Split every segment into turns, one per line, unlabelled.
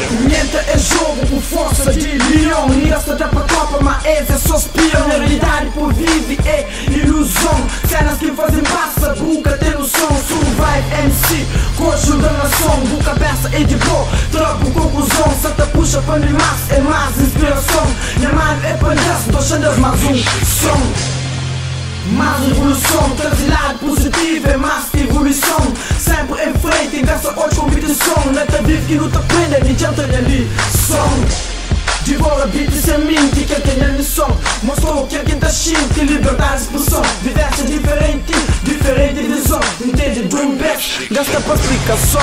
Pimenta é jogo com força de leão. Ninguém se dá pra copa, mas esse é só espião. Na realidade por vive é ilusão. Cenas que fazem massa, nunca tem noção. Survive MC, coxo da nação. Boca peça e de boa, troco conclusão. Santa puxa pra mim massa, é mais inspiração. Minha mano é palhaço, tô achando mais um som. Mais revolução, transilado positivo é mais evolução. Sempre em frente, inversa hoje competição. Neta vive que não te aprende, nem adianta a lição. Devora beat sem mente, quem tem a lição. Mostrou que alguém tá chique, liberdade de expressão. Vivência diferente, diferente de visão. Entende? Dream back, gasta pra explicação.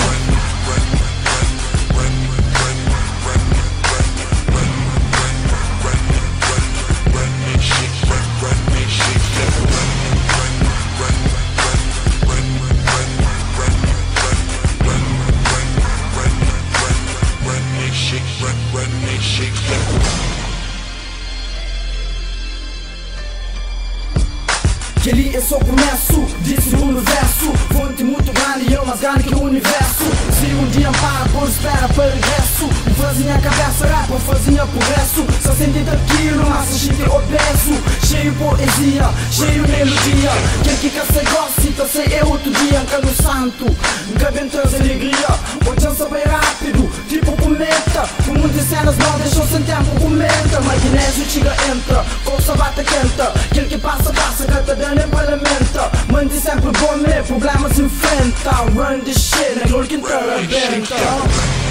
Que ali é só o começo, disse o universo. Fonte muito grande e eu mais grande que o universo. Se um dia para, por espera para regresso. Um fãzinho a cabeça, rap, um fãzinho a progresso. Só senti daquilo, mas se gente obeso. Cheio poesia, cheio melodia. Quem que se gosta, sei é outro dia. Cano santo, cabem traz alegria. Hoje só bem rápido, tipo cometa. Com muitas cenas não deixam sem tempo, comenta. Magnésio chega, entra, colça bata quenta. Quem que passa, passa, canta dano é parlamenta. Mande sempre bom, problemas enfrenta. Run the shit, naquilo que entra a venta.